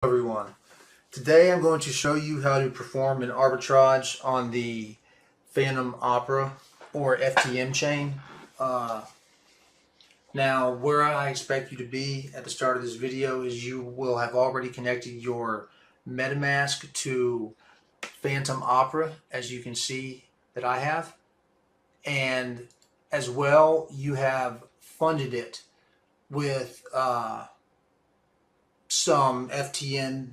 Everyone, today I'm going to show you how to perform an arbitrage on the Fantom Opera or FTM chain. Now where I expect you to be at the start of this video is you will have already connected your Metamask to Fantom Opera, as you can see that I have, and as well you have funded it with some FTM,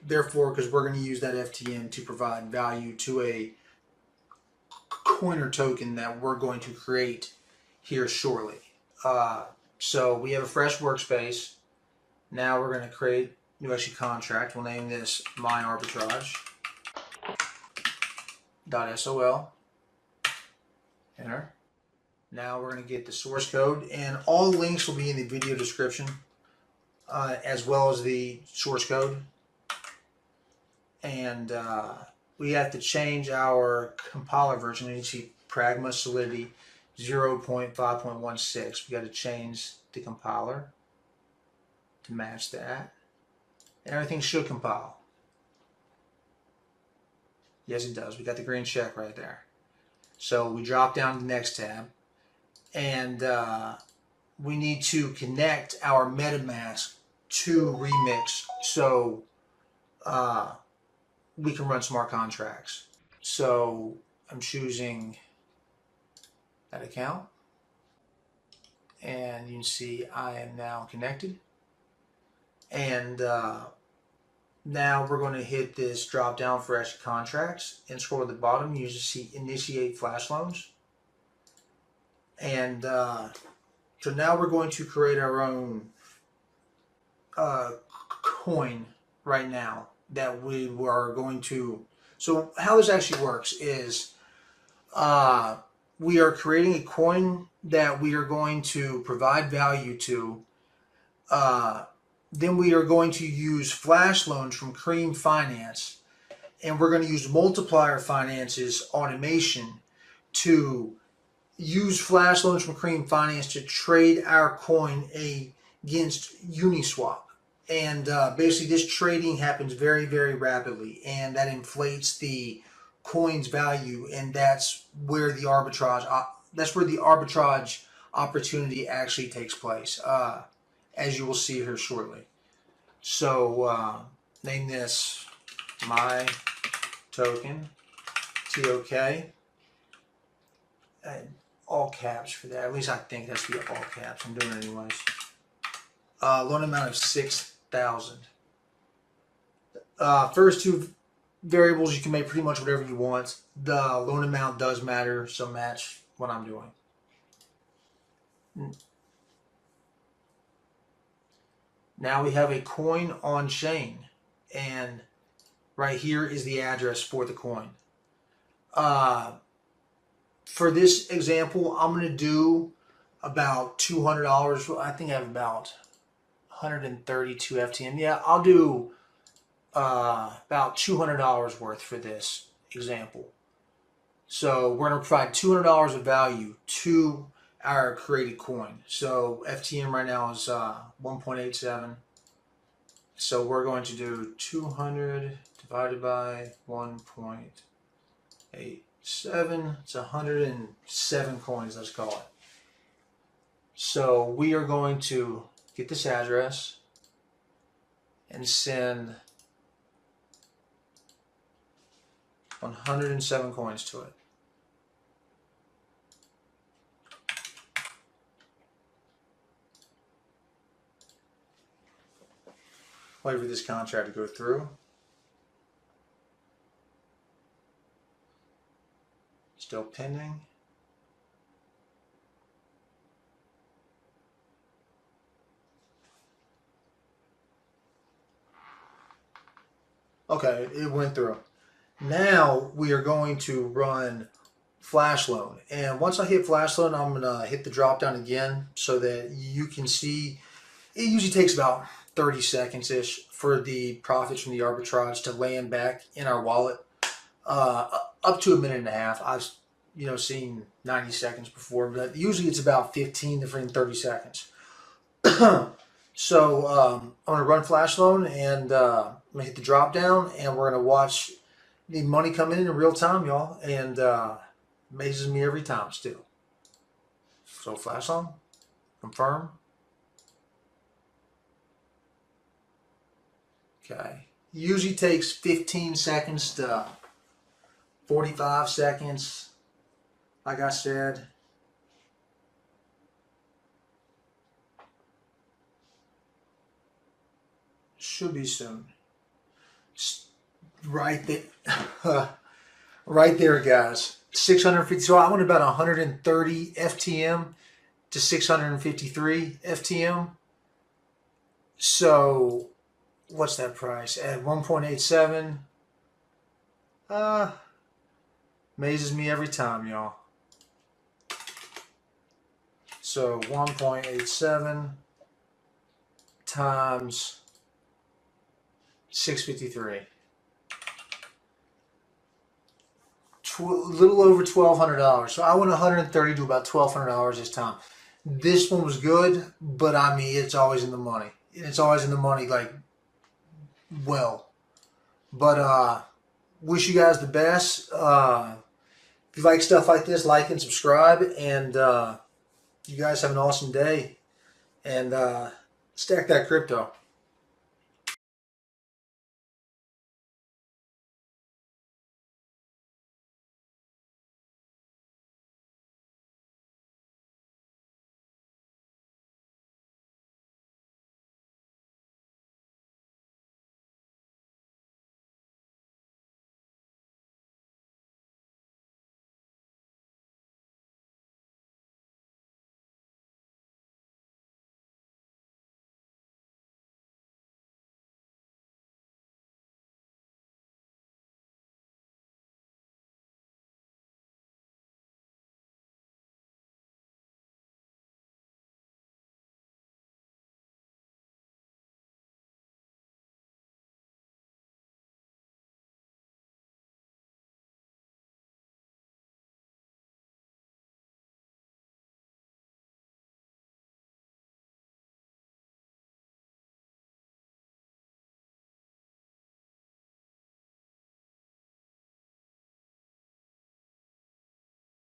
therefore, because we're going to use that FTM to provide value to a coiner token that we're going to create here shortly. So we have a fresh workspace. Now we're going to create a new execute contract. We'll name this my arbitrage.sol. Enter. Now we're going to get the source code, and all links will be in the video description, as well as the source code. And we have to change our compiler version. You see Pragma Solidity 0.5.16. We got to change the compiler to match that. And everything should compile. Yes, it does. We got the green check right there. So we drop down to the next tab, and we need to connect our MetaMask to Remix so we can run smart contracts. So I'm choosing that account, and you can see I am now connected. And now we're going to hit this drop down for extra contracts and scroll to the bottom. You see Initiate Flash Loans. And so now we're going to create our own coin right now that we are going to. So how this actually works is we are creating a coin that we are going to provide value to. Then we are going to use flash loans from Cream Finance, and we're going to use multiplier finances automation to use flash loans from Cream Finance to trade our coin against Uniswap. And basically this trading happens very, very rapidly, and that inflates the coin's value, and that's where the arbitrage opportunity actually takes place, as you will see here shortly. So name this my token, TOK, and all caps for that. At least I think that's the all caps. I'm doing it anyways. Loan amount of 6,000. First two variables, you can make pretty much whatever you want. The loan amount does matter, so match what I'm doing. Now we have a coin on chain, and right here is the address for the coin. For this example, I'm going to do about $200. I think I have about 132 FTM. Yeah, I'll do about $200 worth for this example. So we're going to provide $200 of value to our created coin. So FTM right now is 1.87. So we're going to do 200 divided by 1.87. It's 107 coins, let's call it. So we are going to get this address and send 107 coins to it. Wait for this contract to go through. Still pending. Okay, it went through. Now we are going to run Flash Loan. And once I hit Flash Loan, I'm going to hit the drop down again so that you can see. It usually takes about 30 seconds-ish for the profits from the arbitrage to land back in our wallet. Up to a minute and a half. I've seen 90 seconds before, but usually it's about 15 to 30 seconds. So I'm gonna run Flash Loan, and I'm gonna hit the drop down, and we're gonna watch the money come in real time, y'all, and amazes me every time still. So Flash Loan, confirm. Okay. Usually takes 15 seconds to 45 seconds, like I said. Should be soon. Right there. Right there, guys. 650. So I went about 130 FTM to 653 FTM. So what's that price? At 1.87. Amazes me every time, y'all. So 1.87 times 653. A little over $1,200. So I went 130 to about $1,200 this time. This one was good, but I mean, it's always in the money. It's always in the money, like, well. But wish you guys the best. If you like stuff like this, like and subscribe. And you guys have an awesome day. And stack that crypto.